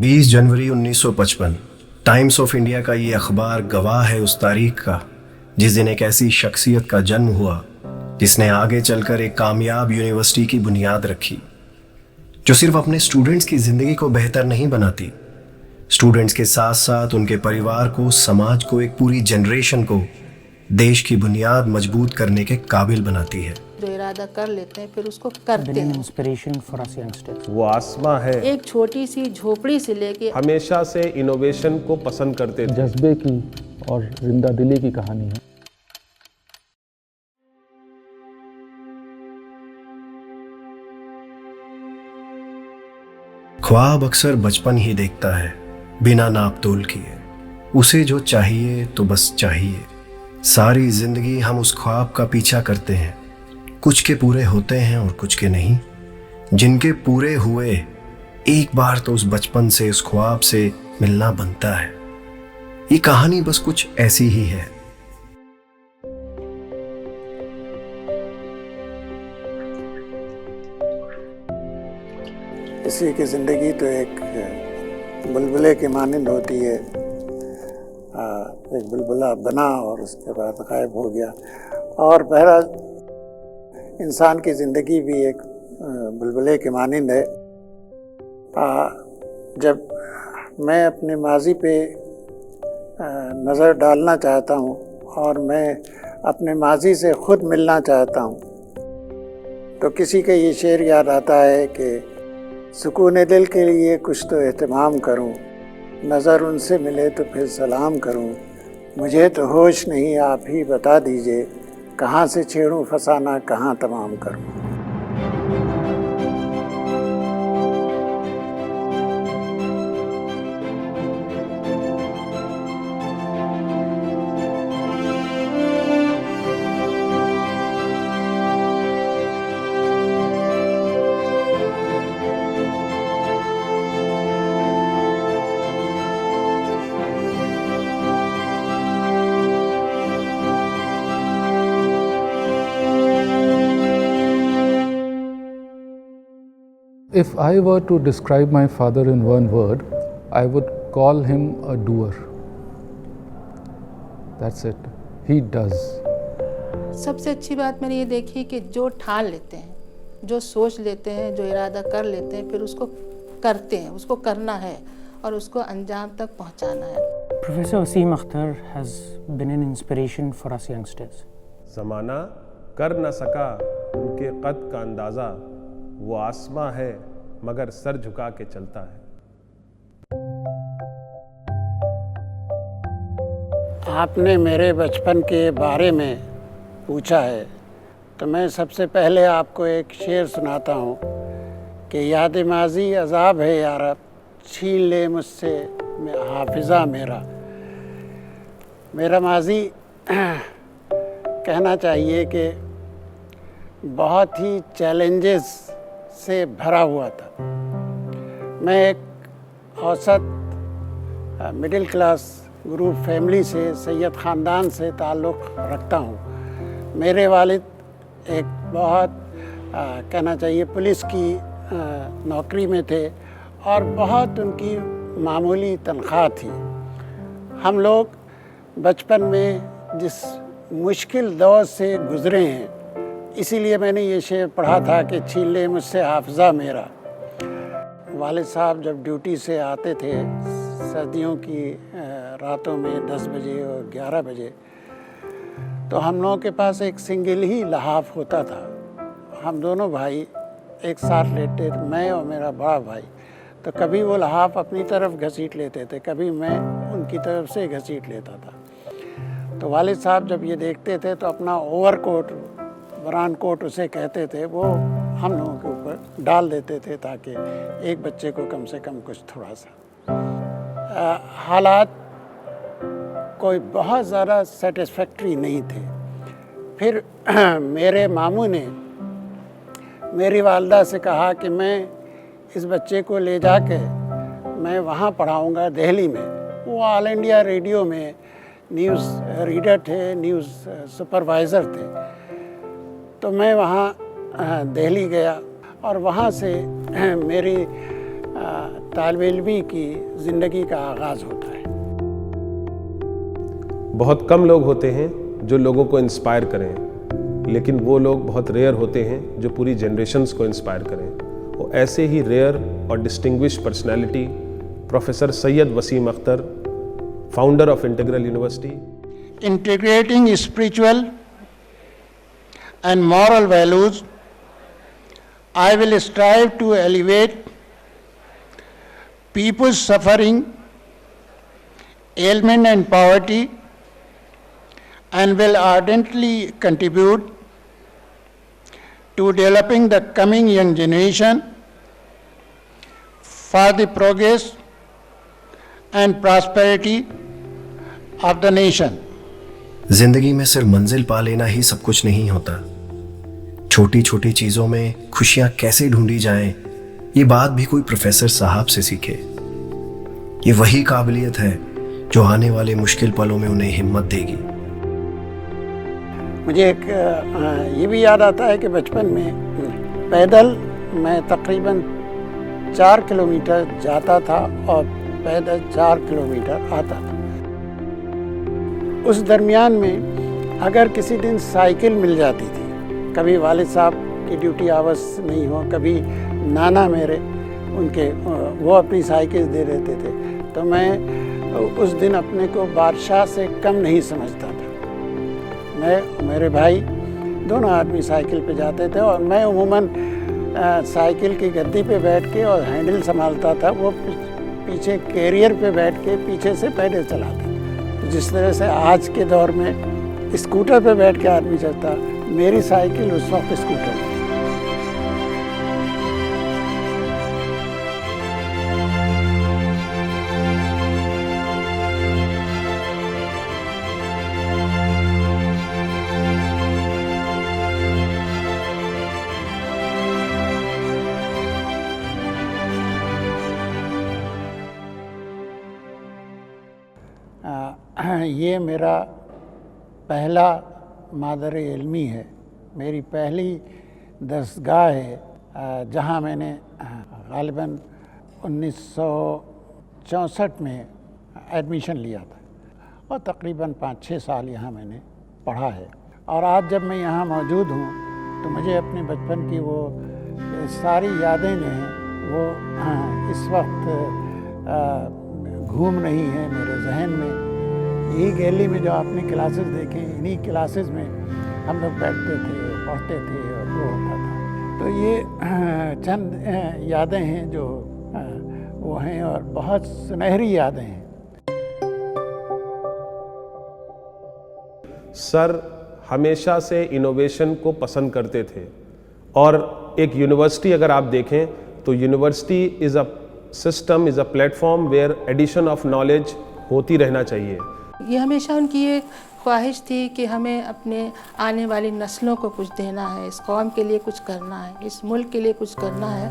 20 January 1955 times of India का ये अखबार गवाह है उस तारीख का जिस दिन एक ऐसी शख्सियत का जन्म हुआ जिसने आगे चलकर एक कामयाब यूनिवर्सिटी की बुनियाद रखी, जो सिर्फ अपने स्टूडेंट्स की जिंदगी को बेहतर नहीं बनाती, स्टूडेंट्स के साथ साथ उनके परिवार को, समाज को, एक पूरी जनरेशन को देश की बुनियाद मजबूत करने के काबिल बनाती है। जो इरादा कर लेते हैं फिर उसको करते हैं। Inspiration for us youngsters. वो आसमां है। एक छोटी सी झोपड़ी से लेके हमेशा से इनोवेशन को पसंद करते थे। जज्बे की और जिंदा दिली की कहानी है। ख्वाब अक्सर बचपन ही देखता है बिना नाप तोल किए। उसे जो चाहिए तो बस चाहिए। सारी जिंदगी हम उस ख्वाब का पीछा करते हैं। कुछ के पूरे होते हैं और कुछ के नहीं। जिनके पूरे हुए एक बार तो उस बचपन से, उस ख्वाब से मिलना बनता है। ये कहानी बस कुछ ऐसी ही है। किसी की ज़िंदगी तो एक बुलबुले की मानिंद होती है। एक बुलबुला बना और उसके बाद गायब हो गया। और बहरहाल इंसान की ज़िंदगी भी एक बुलबुले की मानिंद है। जब मैं अपने माजी पे नज़र डालना चाहता हूँ और मैं अपने माजी से ख़ुद मिलना चाहता हूँ तो किसी का ये शेर याद आता है कि सुकून दिल के लिए कुछ तो एहतमाम करूं, नज़र उनसे मिले तो फिर सलाम करूं। मुझे तो होश नहीं, आप ही बता दीजिए, कहाँ से छेड़ूं फसाना, कहाँ तमाम करूं। If I were to describe my father in one word, I would call him a doer. That's it. He does. सबसे अच्छी बात मैंने ये देखी कि जो ठान लेते हैं, जो सोच लेते हैं, जो इरादा कर लेते हैं, फिर उसको करते हैं। उसको करना है और उसको अंजाम तक पहुंचाना है। Professor Wasim Akhtar has been an inspiration for us youngsters. ज़माना कर न सका उनके कद का अंदाज़ा, वो आसमां है मगर सर झुका के चलता है। आपने मेरे बचपन के बारे में पूछा है तो मैं सबसे पहले आपको एक शेर सुनाता हूँ कि याद माजी अजाब है यारा, छीन ले मुझसे हाफिज़ा मेरा। मेरा माजी कहना चाहिए कि बहुत ही चैलेंजेस से भरा हुआ था। मैं एक औसत मिडिल क्लास ग्रुप फैमिली से, सैयद ख़ानदान से ताल्लुक़ रखता हूँ। मेरे वालिद एक बहुत कहना चाहिए पुलिस की नौकरी में थे और बहुत उनकी मामूली तनख्वाह थी। हम लोग बचपन में जिस मुश्किल दौर से गुज़रे हैं, इसीलिए मैंने ये शेर पढ़ा था कि छीन ले मुझसे हाफिज़ा मेरा। वालिद साहब जब ड्यूटी से आते थे सर्दियों की रातों में 10 बजे और 11 बजे, तो हम लोगों के पास एक सिंगल ही लहाफ होता था। हम दोनों भाई एक साथ लेटे, मैं और मेरा बड़ा भाई। तो कभी वो लहाफ अपनी तरफ घसीट लेते थे, कभी मैं उनकी तरफ से घसीट लेता था। तो वालिद साहब जब ये देखते थे तो अपना ओवरकोट, बरान कोट उसे कहते थे, वो हम लोगों के ऊपर डाल देते थे ताकि एक बच्चे को कम से कम कुछ थोड़ा सा। हालात कोई बहुत ज़्यादा सेटिस्फैक्ट्री नहीं थे। फिर मेरे मामू ने मेरी वालदा से कहा कि मैं इस बच्चे को ले जाके मैं वहाँ पढ़ाऊँगा दिल्ली में। वो ऑल इंडिया रेडियो में न्यूज़ रीडर थे, न्यूज़ सुपरवाइज़र थे। तो मैं वहाँ दिल्ली गया और वहाँ से मेरी तालिब इल्मी की ज़िंदगी का आगाज़ होता है। बहुत कम लोग होते हैं जो लोगों को इंस्पायर करें, लेकिन वो लोग बहुत रेयर होते हैं जो पूरी जनरेशन्स को इंस्पायर करें। वो ऐसे ही रेयर और distinguish personality professor Syed Waseem Akhtar, founder of integral university. Integrating spiritual and moral values, I will strive to elevate people's suffering, ailment and poverty, and will ardently contribute to developing the coming young generation for the progress and prosperity of the nation. जिंदगी में सिर्फ मंजिल पा लेना ही सब कुछ नहीं होता। छोटी छोटी चीजों में खुशियां कैसे ढूंढी जाएं, ये बात भी कोई प्रोफेसर साहब से सीखे। ये वही काबिलियत है जो आने वाले मुश्किल पलों में उन्हें हिम्मत देगी। मुझे एक ये भी याद आता है कि बचपन में पैदल मैं तकरीबन 4 किलोमीटर जाता था और पैदल 4 किलोमीटर आता था। उस दरमियान में अगर किसी दिन साइकिल मिल जाती थी, कभी वालिद साहब की ड्यूटी आवर्स नहीं हो, कभी नाना मेरे उनके वो अपनी साइकिल दे देते थे, तो मैं उस दिन अपने को बादशाह से कम नहीं समझता था। मैं मेरे भाई दोनों आदमी साइकिल पे जाते थे और मैं उमूमन साइकिल की गद्दी पे बैठ के और हैंडल संभालता था, वो पीछे कैरियर पे बैठ के पीछे से पैदल चलाता। जिस तरह से आज के दौर में स्कूटर पे बैठ के आदमी चलता, मेरी साइकिल उस वक्त स्कूटर थी। ये मेरा पहला मादर इल्मी है, मेरी पहली दरसगाह है जहाँ मैंने ग़ालिबन 1964 में एडमिशन लिया था और तकरीबन 5-6 साल यहाँ मैंने पढ़ा है। और आज जब मैं यहाँ मौजूद हूँ तो मुझे अपने बचपन की वो सारी यादें जो हैं वो इस वक्त घूम रही हैं मेरे जहन में। यही गैलरी में जो आपने क्लासेस देखे, इन्हीं क्लासेस में हम लोग बैठते थे, पढ़ते थे और वो होता था। तो ये चंद यादें हैं जो वो हैं और बहुत सुनहरी यादें हैं। सर हमेशा से इनोवेशन को पसंद करते थे और एक यूनिवर्सिटी अगर आप देखें तो university is a system, is a platform where addition of knowledge होती रहना चाहिए। ये हमेशा उनकी ये ख्वाहिश थी कि हमें अपने आने वाली नस्लों को कुछ देना है, इस कौम के लिए कुछ करना है, इस मुल्क के लिए कुछ करना है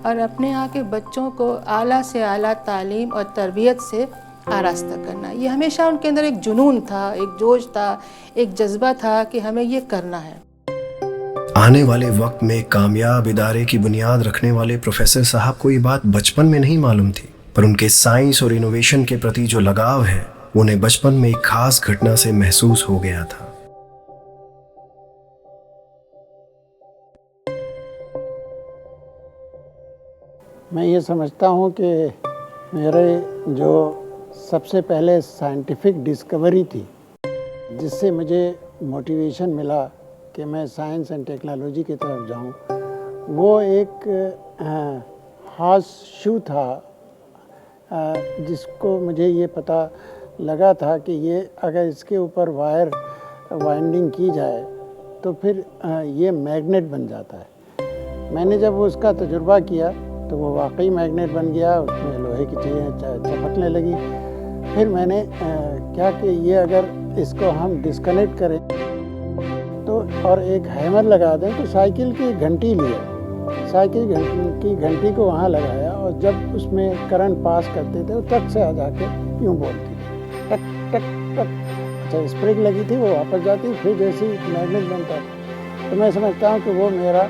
और अपने यहाँ के बच्चों को आला से आला तालीम और तरबियत से आरास्ता करना। ये हमेशा उनके अंदर एक जुनून था, एक जोश था, एक जज्बा था कि हमें ये करना है। आने वाले वक्त में कामयाब इदारे की बुनियाद रखने वाले प्रोफेसर साहब को ये बात बचपन में नहीं मालूम थी, पर उनके साइंस और इनोवेशन के प्रति जो लगाव है उन्हें बचपन में एक खास घटना से महसूस हो गया था। मैं ये समझता हूँ कि मेरे जो सबसे पहले साइंटिफिक डिस्कवरी थी, जिससे मुझे मोटिवेशन मिला कि मैं साइंस एंड टेक्नोलॉजी की तरफ जाऊँ, वो एक हॉर्स शू था जिसको मुझे ये पता लगा था कि ये अगर इसके ऊपर वायर वाइंडिंग की जाए तो फिर ये मैग्नेट बन जाता है। मैंने जब उसका तजुर्बा किया तो वो वाकई मैग्नेट बन गया, उसमें लोहे की चीज़ें चमकने लगी। फिर मैंने क्या कि ये अगर इसको हम डिस्कनेक्ट करें तो और एक हैमर लगा दें तो साइकिल की घंटी लिया, साइकिल की घंटी को वहाँ लगाया और जब उसमें करंट पास करते थे वो टक से आ जाके यूँ बोलती टक टक टक। अच्छा स्प्रिंग लगी थी, वो वापस जाती, फिर जैसे मैग्नेट बनता। तो मैं समझता हूँ कि वो मेरा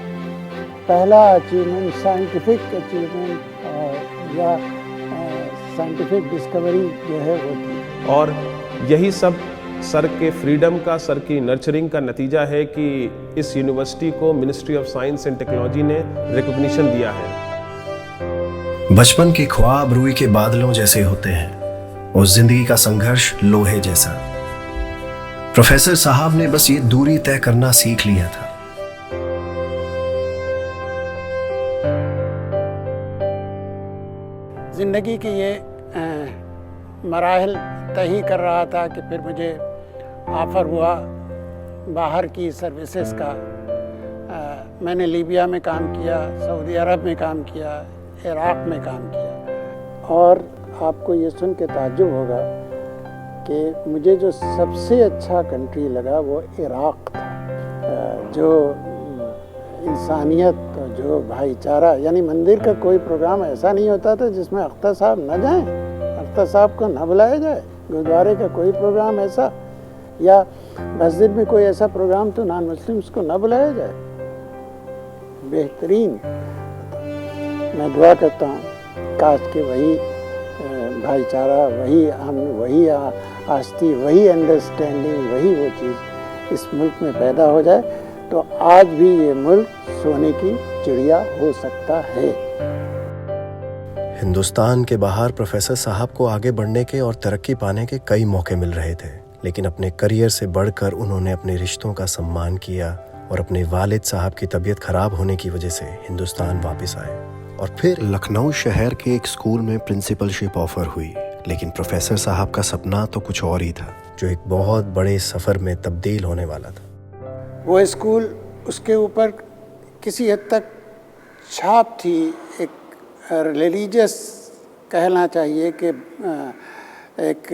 पहला अचीवमेंट, साइंटिफिक अचीवमेंट और या साइंटिफिक डिस्कवरी जो है वो थी। और यही सब सर के फ्रीडम का, सर की नर्चरिंग का नतीजा है कि इस यूनिवर्सिटी को ministry of science and technology ने रिकॉग्निशन दिया है। बचपन के ख्वाब रुई के बादलों जैसे होते हैं और जिंदगी का संघर्ष लोहे जैसा। प्रोफेसर साहब ने बस ये दूरी तय करना सीख लिया था। ज़िंदगी की ये मराहिल तय ही कर रहा था कि फिर मुझे ऑफ़र हुआ बाहर की सर्विसेज का। मैंने लीबिया में काम किया, सऊदी अरब में काम किया, इराक़ में काम किया। और आपको ये सुन के ताज्जुब होगा कि मुझे जो सबसे अच्छा कंट्री लगा वो इराक़ था। जो इंसानियत, जो भाईचारा, यानी मंदिर का कोई प्रोग्राम ऐसा नहीं होता था जिसमें अख्तर साहब न जाएं, अख्तर साहब को न बुलाया जाए। गुरुद्वारे का कोई प्रोग्राम ऐसा, या मस्जिद में कोई ऐसा प्रोग्राम तो नॉन मुस्लिम्स को न बुलाया जाए। बेहतरीन। मैं दुआ करता हूँ काश कि वही भाईचारा, वही अमन, वही आस्ती, वही अंडरस्टैंडिंग, वही वो चीज़ इस मुल्क में पैदा हो जाए, तो आज भी ये मुल्क सोने की चिड़िया हो सकता है। हिंदुस्तान के बाहर प्रोफेसर साहब को आगे बढ़ने के और तरक्की पाने के कई मौके मिल रहे थे, लेकिन अपने करियर से बढ़कर उन्होंने अपने रिश्तों का सम्मान किया और अपने वालिद साहब की तबीयत खराब होने की वजह से हिंदुस्तान वापस आए। और फिर लखनऊ शहर के एक स्कूल में प्रिंसिपलशिप ऑफर हुई, लेकिन प्रोफेसर साहब का सपना तो कुछ और ही था, जो एक बहुत बड़े सफ़र में तब्दील होने वाला था। वो स्कूल, उसके ऊपर किसी हद तक छाप थी, एक रिलीजियस कहना चाहिए कि एक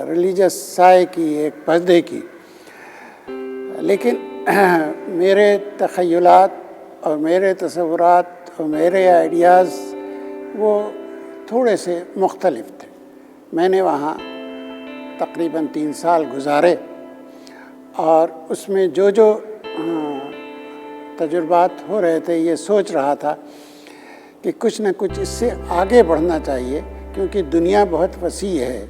रिलीजियस साए की, एक पर्दे की। लेकिन मेरे तख़य्युलात और मेरे तसव्वुरात और मेरे आइडियाज़ वो थोड़े से मुख्तलिफ थे। मैंने वहाँ तकरीबन 3 साल गुजारे और उसमें जो जो तजुर्बात हो रहे थे, ये सोच रहा था कि कुछ न कुछ इससे आगे बढ़ना चाहिए, क्योंकि दुनिया बहुत वसी है।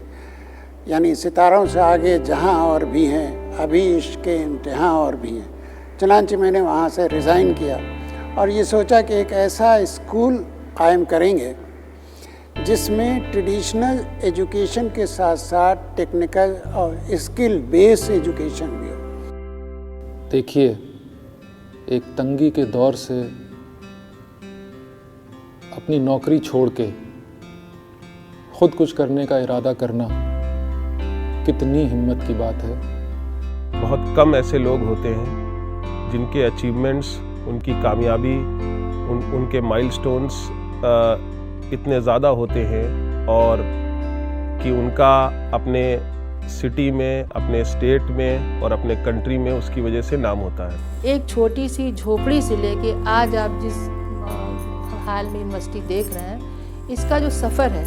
यानी सितारों से आगे जहाँ और भी हैं, अभी इश्क़ के इम्तिहान और भी हैं। चनांचे मैंने वहाँ से रिज़ाइन किया और ये सोचा कि एक ऐसा स्कूल कायम करेंगे जिसमें ट्रेडिशनल एजुकेशन के साथ साथ टेक्निकल और स्किल बेस्ड एजुकेशन भी हो। देखिए, एक तंगी के दौर से अपनी नौकरी छोड़ के खुद कुछ करने का इरादा करना कितनी हिम्मत की बात है। बहुत कम ऐसे लोग होते हैं जिनके अचीवमेंट्स, उनकी कामयाबी, उनके माइलस्टोन्स इतने ज़्यादा होते हैं और कि उनका अपने सिटी में, अपने स्टेट में और अपने कंट्री में उसकी वजह से नाम होता है। एक छोटी सी झोपड़ी से लेके आज आप जिस हाल में यूनिवर्सिटी देख रहे हैं, इसका जो सफ़र है,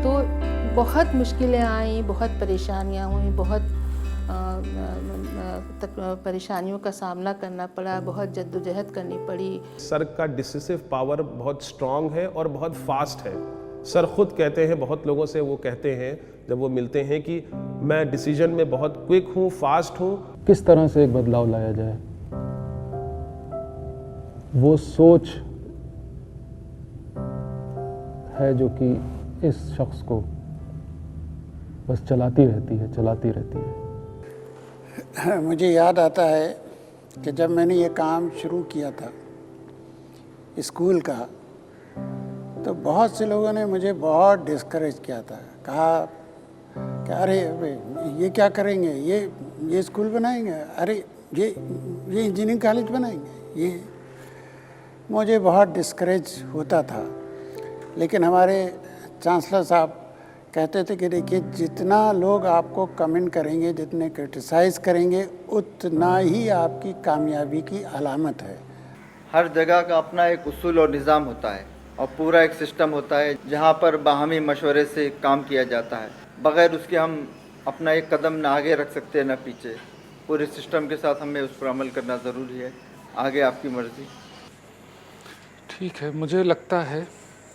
तो बहुत मुश्किलें आई, बहुत परेशानियां हुई, बहुत परेशानियों का सामना करना पड़ा, बहुत जद्दोजहद करनी पड़ी। सर का डिसिसिव पावर बहुत स्ट्रांग है और बहुत फास्ट है। सर खुद कहते हैं, बहुत लोगों से वो कहते हैं जब वो मिलते हैं कि मैं डिसीजन में बहुत क्विक हूँ, फास्ट हूँ। किस तरह से एक बदलाव लाया जाए, वो सोच है जो कि इस शख्स को बस चलाती रहती है। मुझे याद आता है कि जब मैंने ये काम शुरू किया था स्कूल का, तो बहुत से लोगों ने मुझे बहुत डिस्करेज किया था। कहा कि अरे ये क्या करेंगे, ये स्कूल बनाएंगे, अरे ये इंजीनियरिंग कॉलेज बनाएंगे। ये मुझे बहुत डिस्करेज होता था। लेकिन हमारे चांसलर साहब कहते थे कि देखिए, जितना लोग आपको कमेंट करेंगे, जितने क्रिटिसाइज़ करेंगे, उतना ही आपकी कामयाबी की अलामत है। हर जगह का अपना एक उसूल और निज़ाम होता है और पूरा एक सिस्टम होता है जहाँ पर बाहमी मशवरे से काम किया जाता है। बग़ैर उसके हम अपना एक कदम ना आगे रख सकते ना पीछे। पूरे सिस्टम के साथ हमें उस पर अमल करना ज़रूरी है। आगे आपकी मर्ज़ी। ठीक है, मुझे लगता है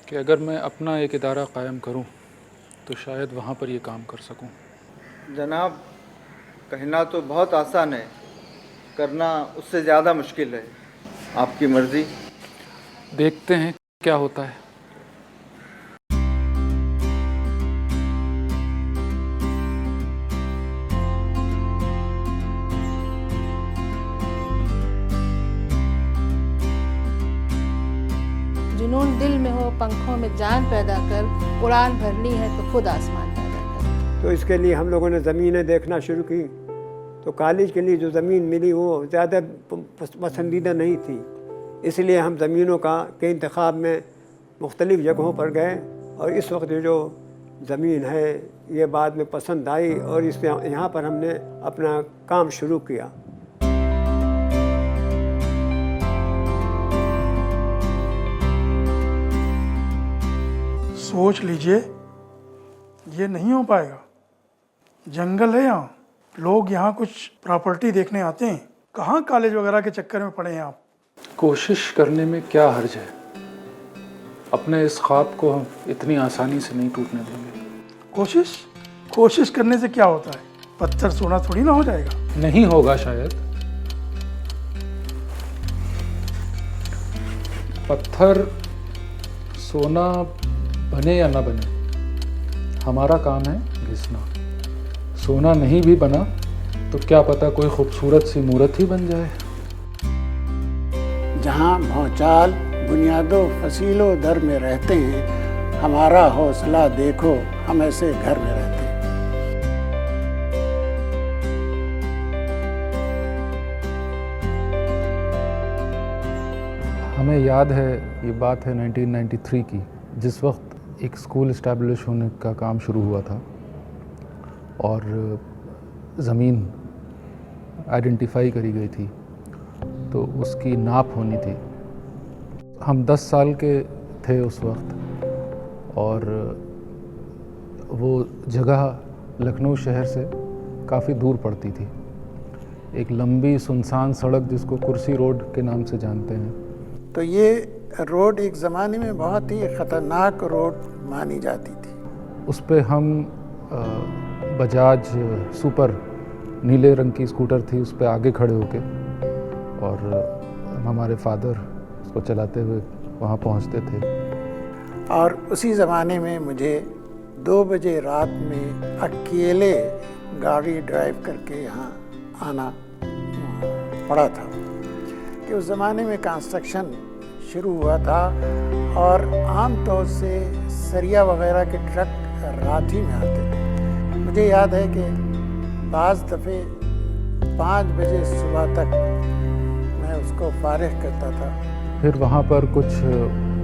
कि अगर मैं अपना एक इदारा कायम करूं तो शायद वहां पर ये काम कर सकूं। जनाब, कहना तो बहुत आसान है, करना उससे ज़्यादा मुश्किल है। आपकी मर्ज़ी। देखते हैं क्या होता है। जुनून दिल में हो, पंखों में जान पैदा कर, उड़ान भरनी है तो खुद आसमान पैदा कर। तो इसके लिए हम लोगों ने ज़मीनें देखना शुरू की। तो कॉलेज के लिए जो ज़मीन मिली वो ज़्यादा पसंदीदा नहीं थी, इसलिए हम ज़मीनों के इंतखाब में मुख्तलिफ़ जगहों पर गए। और इस वक्त जो ज़मीन है ये बाद में पसंद आई और इसमें यहाँ पर हमने अपना काम शुरू किया। सोच लीजिए, ये नहीं हो पाएगा। जंगल है यहाँ, लोग यहाँ कुछ प्रॉपर्टी देखने आते हैं। कहाँ कॉलेज वगैरह के चक्कर में पड़े हैं आप। कोशिश करने में क्या हर्ज है, अपने इस ख्वाब को हम इतनी आसानी से नहीं टूटने देंगे। कोशिश करने से क्या होता है, पत्थर सोना थोड़ी ना हो जाएगा। नहीं होगा शायद। पत्थर सोना बने या ना बने, हमारा काम है घिसना। सोना नहीं भी बना तो क्या पता कोई खूबसूरत सी मूर्त ही बन जाए। जहाँ भौचाल बुनियादों फसीलों दर में रहते हैं, हमारा हौसला देखो, हम ऐसे घर में रहते हैं। हमें याद है, ये बात है 1993 की, जिस वक्त एक स्कूल इस्टेब्लिश होने का काम शुरू हुआ था और ज़मीन आइडेंटिफाई करी गई थी, तो उसकी नाप होनी थी। हम 10 साल के थे उस वक्त और वो जगह लखनऊ शहर से काफ़ी दूर पड़ती थी। एक लंबी सुनसान सड़क जिसको कुर्सी रोड के नाम से जानते हैं। तो ये रोड एक ज़माने में बहुत ही ख़तरनाक रोड मानी जाती थी। उस पे हम बजाज सुपर नीले रंग की स्कूटर थी, उस पे आगे खड़े होके और हमारे फादर उसको चलाते हुए वहाँ पहुँचते थे। और उसी ज़माने में मुझे 2 बजे रात में अकेले गाड़ी ड्राइव करके यहाँ आना पड़ा था कि उस ज़माने में कंस्ट्रक्शन शुरू हुआ था और आम तौर से सरिया वगैरह के ट्रक रात ही में आते थे। मुझे याद है कि बाज़ दफ़े 5 बजे सुबह तक मैं उसको फारिग करता था। फिर वहाँ पर कुछ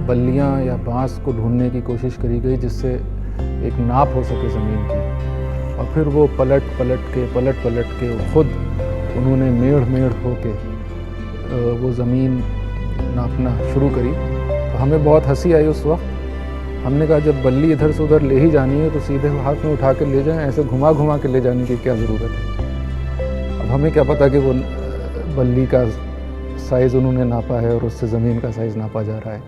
बल्लियाँ या बांस को ढूंढने की कोशिश करी गई जिससे एक नाप हो सके ज़मीन की, और फिर वो पलट पलट के खुद उन्होंने मेढ़ होके वो ज़मीन नापना शुरू करी। तो हमें बहुत हंसी आई उस वक्त। हमने कहा जब बल्ली इधर से उधर ले ही जानी है तो सीधे हाथ में उठा के ले जाएं, ऐसे घुमा के ले जाने की क्या ज़रूरत है। अब हमें क्या पता कि वो बल्ली का साइज़ उन्होंने नापा है और उससे ज़मीन का साइज़ नापा जा रहा है।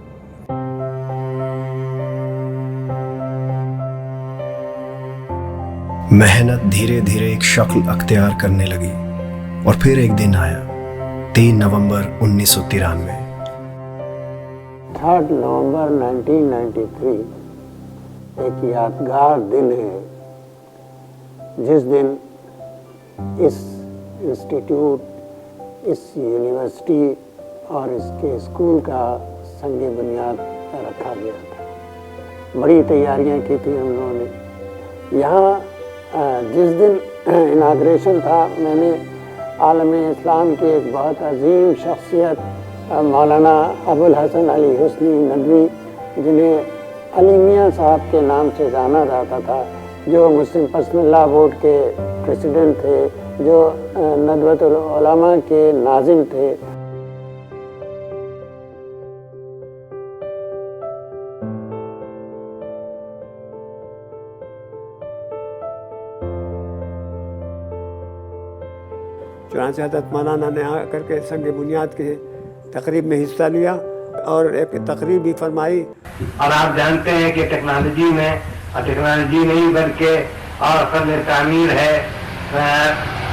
मेहनत धीरे धीरे एक शक्ल अख्तियार करने लगी और फिर एक दिन आया, 3 नवंबर 1993। 3 नवंबर 1993 एक यादगार दिन है, जिस दिन इस इंस्टीट्यूट, इस यूनिवर्सिटी और इसके स्कूल का संग बुनियाद रखा गया था। बड़ी तैयारियां की थी हम लोगों ने। यहाँ जिस दिन इनाग्रेशन था, मैंने आलम इस्लाम के एक बहुत अजीम शख्सियत मौलाना अबुल हसन अली हुस्नी नदवी, जिन्हें अली मियाँ साहब के नाम से जाना जाता था, जो मुस्लिम पर्सनल लॉ बोर्ड के प्रेसिडेंट थे, जो नदवतुल उलमा के नाज़िम थे। चुनांचे हज़रत मौलाना ने आकर के संग बुनियाद के तकरीब में हिस्सा लिया और एक तकरीर भी फरमाई। और आप जानते हैं कि टेक्नोलॉजी में, टेक्नोलॉजी नहीं बल्कि और फन तामीर है,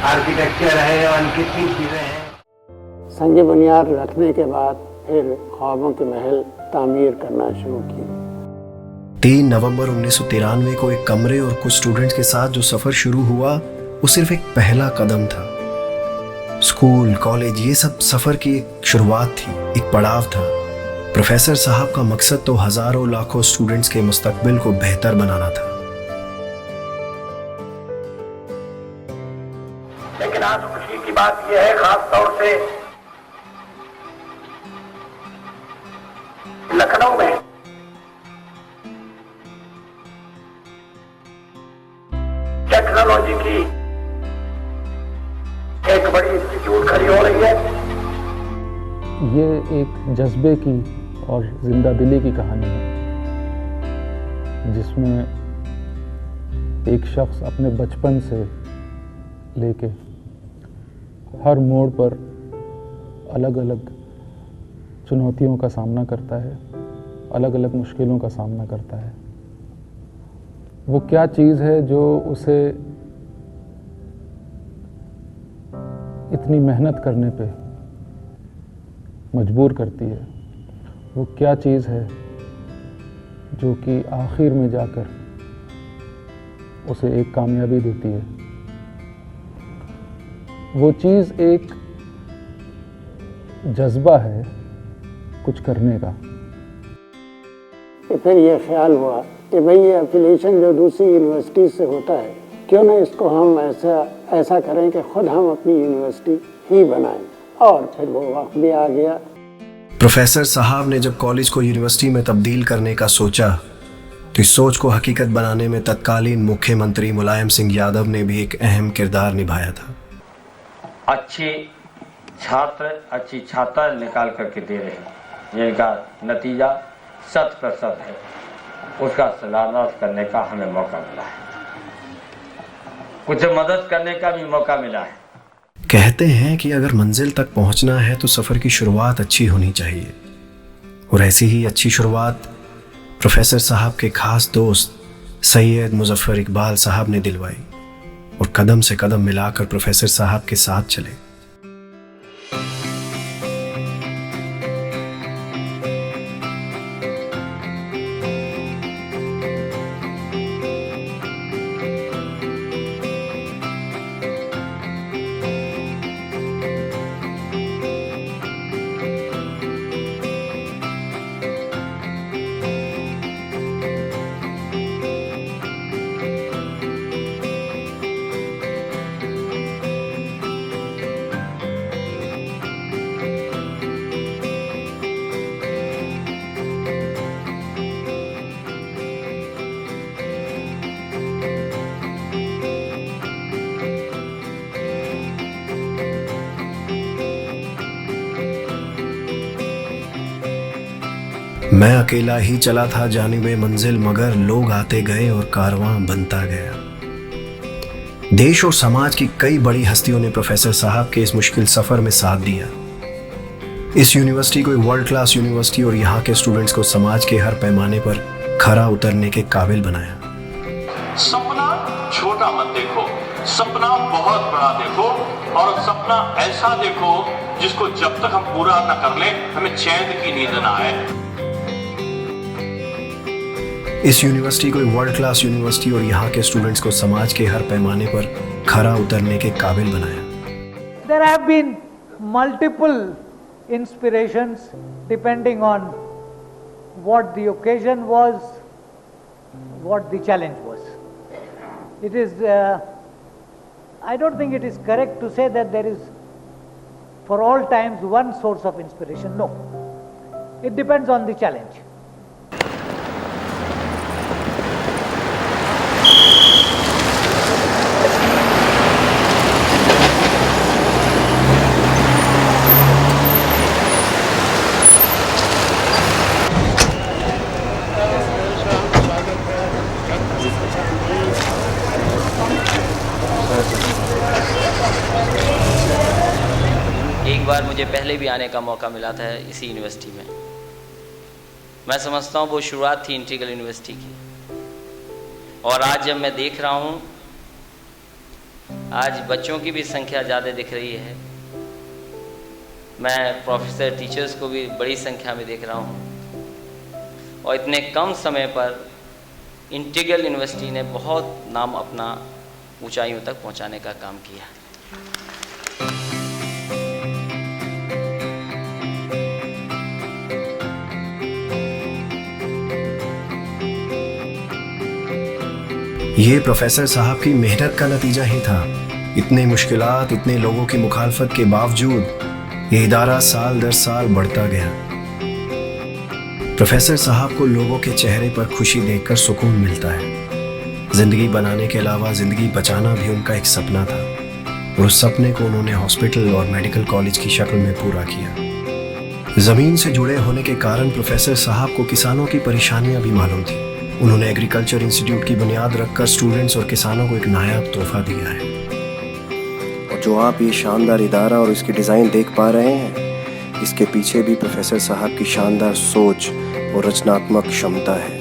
आर्किटेक्चर है और कितनी चीज़ें हैं। संग बुनियाद रखने के बाद फिर ख्वाबों के महल तामीर करना शुरू की। 3 नवंबर 1993 को एक कमरे और कुछ स्टूडेंट्स के साथ जो सफ़र शुरू हुआ वो सिर्फ एक पहला कदम था। स्कूल, कॉलेज, ये सब सफ़र की एक शुरुआत थी, एक पड़ाव था। प्रोफेसर साहब का मकसद तो हज़ारों लाखों स्टूडेंट्स के मुस्तकबिल को बेहतर बनाना था। लेकिन आज खुशी की बात यह है, खास तौर से लखनऊ में टेक्नोलॉजी की एक बड़ी इंस्टीट्यूट खड़ी हो रही है। ये एक जज्बे की और जिंदा दिली की कहानी है, जिसमें एक शख्स अपने बचपन से लेके हर मोड़ पर अलग अलग चुनौतियों का सामना करता है, अलग अलग मुश्किलों का सामना करता है। वो क्या चीज़ है जो उसे इतनी मेहनत करने पे मजबूर करती है? वो क्या चीज़ है जो कि आखिर में जाकर उसे एक कामयाबी देती है? वो चीज़ एक जज्बा है कुछ करने का। फिर ये ख्याल हुआ कि भाई ये एफिलिएशन जो दूसरी यूनिवर्सिटी से होता है, क्यों ना इसको हम ऐसा करें कि खुद हम अपनी यूनिवर्सिटी ही बनाएं। और फिर वो वक्त भी आ गया। प्रोफेसर साहब ने जब कॉलेज को यूनिवर्सिटी में तब्दील करने का सोचा तो इस सोच को हकीकत बनाने में तत्कालीन मुख्यमंत्री मुलायम सिंह यादव ने भी एक अहम किरदार निभाया था। अच्छी छात्र, अच्छी छात्रा निकाल करके दे रहे हैं, जिनका नतीजा 100% है, उसका सलामत करने का हमें मौका मिला है, कुछ मदद करने का भी मौका मिला है। कहते हैं कि अगर मंजिल तक पहुंचना है तो सफ़र की शुरुआत अच्छी होनी चाहिए, और ऐसी ही अच्छी शुरुआत प्रोफेसर साहब के खास दोस्त सैयद मुजफ्फर इकबाल साहब ने दिलवाई और कदम से कदम मिलाकर प्रोफेसर साहब के साथ चले। मैं अकेला ही चला था जानिबे मंजिल, मगर लोग आते गए और कारवां बनता गया। देश और समाज की कई बड़ी हस्तियों ने प्रोफेसर साहब के इस मुश्किल सफर में साथ दिया। इस यूनिवर्सिटी को एक वर्ल्ड क्लास यूनिवर्सिटी और यहाँ के स्टूडेंट्स को समाज के हर पैमाने पर खरा उतरने के काबिल बनाया। सपना छोटा मत देखो, सपना बहुत बड़ा देखो, और सपना ऐसा देखो जिसको जब तक हम पूरा न कर लें हमें चैन की नींद न आए। इस यूनिवर्सिटी को एक वर्ल्ड क्लास यूनिवर्सिटी और यहाँ के स्टूडेंट्स को समाज के हर पैमाने पर खरा उतरने के काबिल बनाया। There have been multiple inspirations depending on what the occasion was, what the challenge was. It is, I don't think it is correct to say that there is for all times one source of inspiration. No, it depends on the challenge. एक बार मुझे पहले भी आने का मौका मिला था इसी यूनिवर्सिटी में, मैं समझता हूँ वो शुरुआत थी इंटीग्रल यूनिवर्सिटी की। और आज जब मैं देख रहा हूँ, आज बच्चों की भी संख्या ज़्यादा दिख रही है, मैं प्रोफेसर टीचर्स को भी बड़ी संख्या में देख रहा हूँ, और इतने कम समय पर इंटीग्रल यूनिवर्सिटी ने बहुत नाम अपना ऊंचाइयों तक पहुंचाने का काम किया। ये प्रोफेसर साहब की मेहनत का नतीजा ही था। इतने मुश्किलात, इतने लोगों की मुखालफत के बावजूद ये इदारा साल दर साल बढ़ता गया। प्रोफेसर साहब को लोगों के चेहरे पर खुशी देखकर सुकून मिलता है। जिंदगी बनाने के अलावा जिंदगी बचाना भी उनका एक सपना था, और उस सपने को उन्होंने हॉस्पिटल और मेडिकल कॉलेज की शक्ल में पूरा किया। जमीन से जुड़े होने के कारण प्रोफेसर साहब को किसानों की परेशानियां भी मालूम थी। उन्होंने एग्रीकल्चर इंस्टीट्यूट की बुनियाद रखकर स्टूडेंट्स और किसानों को एक नायाब तोहफा दिया है। और जो आप ये शानदार इदारा और इसकी डिज़ाइन देख पा रहे हैं, इसके पीछे भी प्रोफेसर साहब की शानदार सोच और रचनात्मक क्षमता है।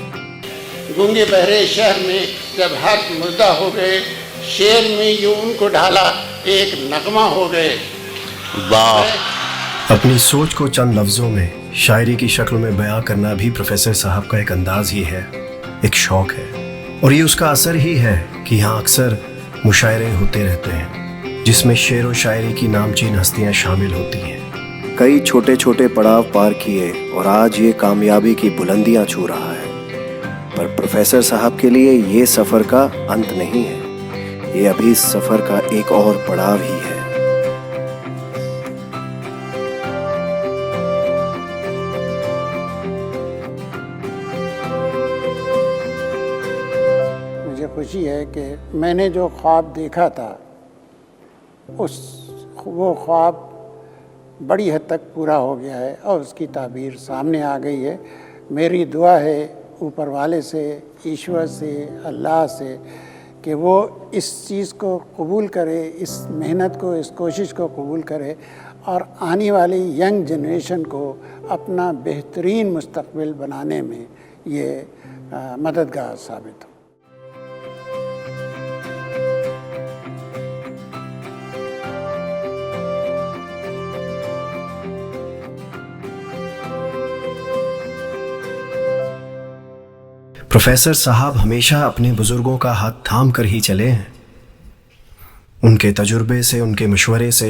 गूंगे बहरे शहर में जब हर मुर्दा हो गए, शेर में यूं उनको ढाला एक नगमा हो गए। वाह। अपनी सोच को चंद लफ्जों में शायरी की शक्ल में बयां करना भी प्रोफेसर साहब का एक अंदाज ही है, एक शौक है। और ये उसका असर ही है कि यहाँ अक्सर मुशायरे होते रहते हैं, जिसमें शेर व शायरी की नामचीन हस्तियाँ शामिल होती हैं। कई छोटे छोटे पड़ाव पार किए और आज ये कामयाबी की बुलंदियाँ छू रहा है। पर प्रोफेसर साहब के लिए ये सफ़र का अंत नहीं है, ये अभी इस सफ़र का एक और पड़ाव ही है। मुझे खुशी है कि मैंने जो ख्वाब देखा था वो ख्वाब बड़ी हद तक पूरा हो गया है और उसकी ताबीर सामने आ गई है। मेरी दुआ है ऊपर वाले से, ईश्वर से, अल्लाह से कि वो इस चीज़ को कबूल करे, इस मेहनत को, इस कोशिश को कबूल करे और आने वाली यंग जनरेशन को अपना बेहतरीन मुस्तकबिल बनाने में ये मददगार साबित हो। प्रोफेसर साहब हमेशा अपने बुजुर्गों का हाथ थाम कर ही चले हैं। उनके तजुर्बे से, उनके मशवरे से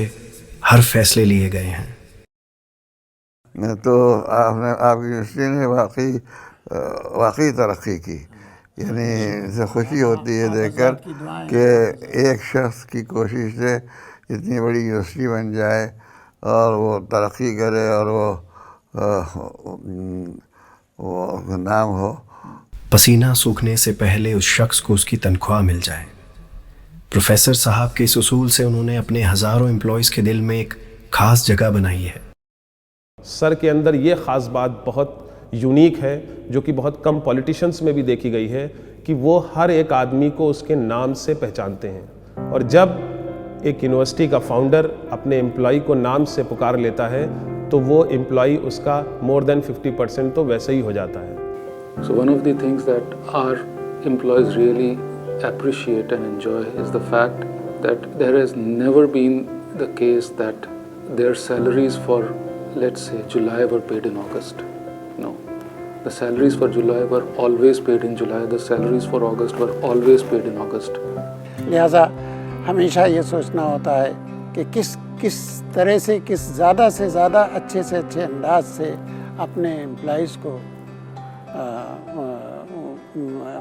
हर फैसले लिए गए हैं। तो आपकी यूनिवर्सिटी ने वाकई तरक्की की, यानी इसे खुशी होती है देखकर कि एक शख्स की कोशिश से इतनी बड़ी यूनिवर्सिटी बन जाए और वो तरक्की करे और वो नाम हो। पसीना सूखने से पहले उस शख्स को उसकी तनख्वाह मिल जाए। प्रोफेसर साहब के इस उसूल से उन्होंने अपने हज़ारों एम्प्लॉयज़ के दिल में एक ख़ास जगह बनाई है। सर के अंदर ये ख़ास बात बहुत यूनिक है, जो कि बहुत कम पॉलिटिशियंस में भी देखी गई है, कि वो हर एक आदमी को उसके नाम से पहचानते हैं। और जब एक यूनिवर्सिटी का फाउंडर अपने एम्प्लॉय को नाम से पुकार लेता है तो वो एम्प्लॉय उसका मोर देन 50% तो वैसे ही हो जाता है। So one of the things that our employees really appreciate and enjoy is the fact that there has never been the case that their salaries for, let's say, July were paid in August. No. The salaries for July were always paid in July. The salaries for August were always paid in August. लिहाजा हमेशा ये सोचना होता है कि किस तरह से ज़्यादा से ज़्यादा अच्छे से अच्छे अंदाज से अपने एम्प्लॉइज़ को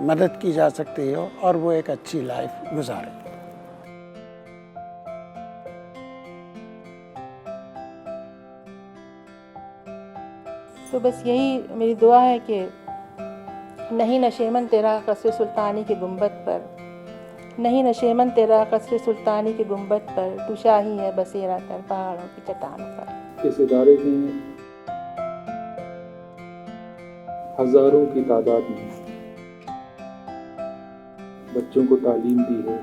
मदद की जा सकती हो और वो एक अच्छी लाइफ गुजारे। तो बस यही मेरी दुआ है कि नहीं नशेमन तेरा कसर सुल्तानी के गुंबद पर, नहीं नशेमन तेरा कसर सुल्तानी के गुंबद पर, तू शाही है बसेरा कर पहाड़ों की चट्टानों पर। इस इदारे की हज़ारों की तादाद में बच्चों को तालीम दी है,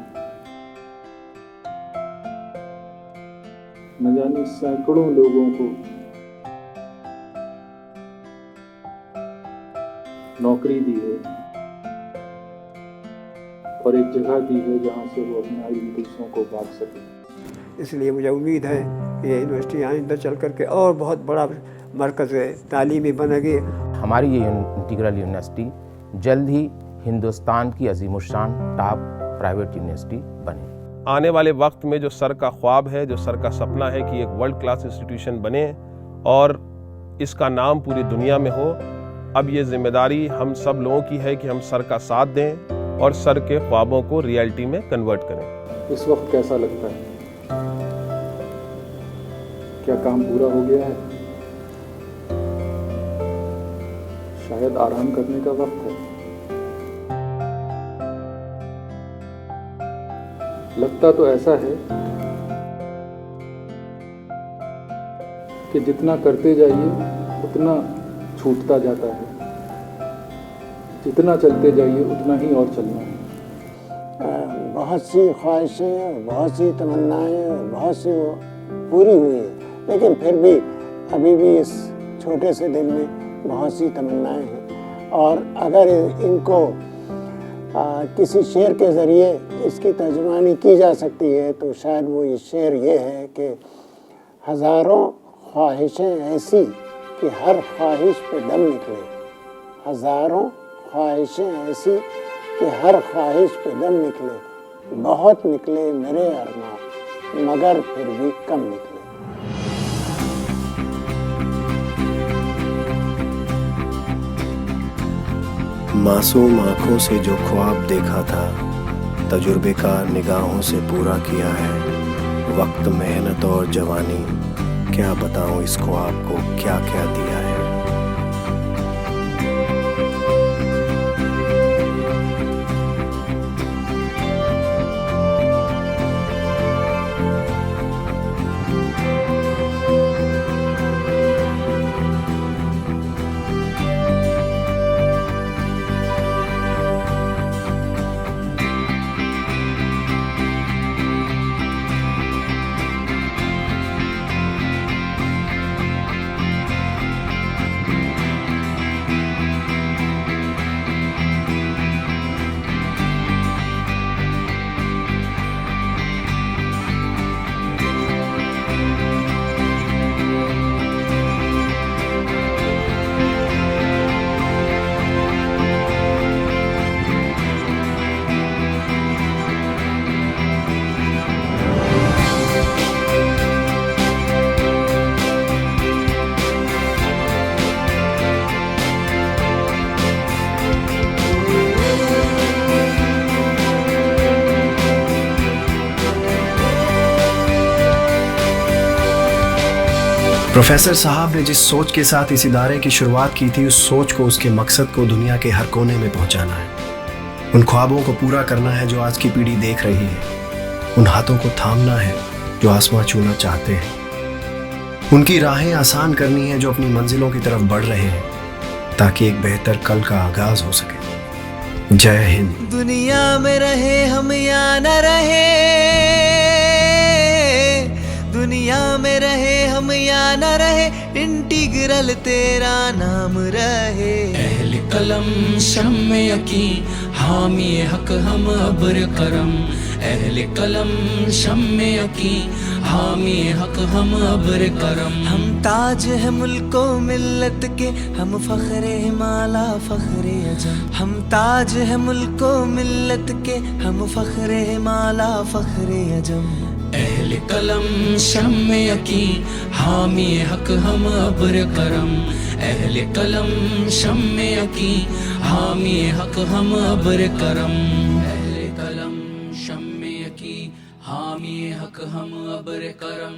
न जाने सैकड़ों लोगों को नौकरी दी है और एक जगह दी है जहाँ से वो अपने इन दूसरों को बांट सके। इसलिए मुझे उम्मीद है कि ये यूनिवर्सिटी आइंदा चल करके और बहुत बड़ा मरकज़ तालीमी बनेगी। हमारी ये इंटीग्रल यूनिवर्सिटी जल्द ही हिंदुस्तान की अजीमुशान टॉप प्राइवेट यूनिवर्सिटी बने। आने वाले वक्त में जो सर का ख्वाब है, जो सर का सपना है कि एक वर्ल्ड क्लास इंस्टीट्यूशन बने और इसका नाम पूरी दुनिया में हो, अब ये जिम्मेदारी हम सब लोगों की है कि हम सर का साथ दें और सर के ख्वाबों को रियलिटी में कन्वर्ट करें। इस वक्त कैसा लगता है? क्या काम पूरा हो गया है? शायद आराम करने का वक्त है। लगता तो ऐसा है कि जितना करते जाइए उतना छूटता जाता है, जितना चलते जाइए उतना ही और चलना है। बहुत सी ख्वाहिशें, बहुत सी तमन्नाएं, बहुत सी वो पूरी हुई है, लेकिन फिर भी अभी भी इस छोटे से दिल में बहुत सी तमन्नाएं हैं। और अगर इनको किसी शेर के ज़रिए इसकी तर्जुमानी की जा सकती है तो शायद वो ये शेर ये है कि हज़ारों ख्वाहिशें ऐसी कि हर ख्वाहिश पे दम निकले, हज़ारों ख्वाहिशें ऐसी कि हर ख्वाहिश पे दम निकले, बहुत निकले मेरे अरमान मगर फिर भी कम निकले। मासूम आँखों से जो ख्वाब देखा था, तजुर्बेकार निगाहों से पूरा किया है। वक्त, मेहनत और जवानी, क्या बताऊं इस ख्वाब को क्या क्या दिया है। प्रोफेसर साहब ने जिस सोच के साथ इस इदारे की शुरुआत की थी, उस सोच को, उसके मकसद को दुनिया के हर कोने में पहुंचाना है। उन ख्वाबों को पूरा करना है जो आज की पीढ़ी देख रही है। उन हाथों को थामना है जो आसमां छूना चाहते हैं। उनकी राहें आसान करनी है जो अपनी मंजिलों की तरफ बढ़ रहे हैं, ताकि एक बेहतर कल का आगाज हो सके। जय हिंद। दुनिया में रहे हम या न रहे, दुनिया में रहे हम या न रहे, इंटीग्रल तेरा नाम रहे। अहले कलम शम्मे यकीन, हामी हक हम अब्र करम। अहले कलम शम्मे यकीन, हामी हक हम अब्र करम। हम ताज है मुल्को मिल्लत के, हम फख्रे माला फख्रे अजम। हम ताज है मुल्को मिल्लत के, हम फख्रे माला फख्रे अजम। अहले कलम शम्मे यकीन, हामी हक हम अब्र करम। अहले कलम शम्मे यकीन, हामी हक हम अब्र करम। अहले कलम शम्मे यकीन, हामी हक हम अब्र करम।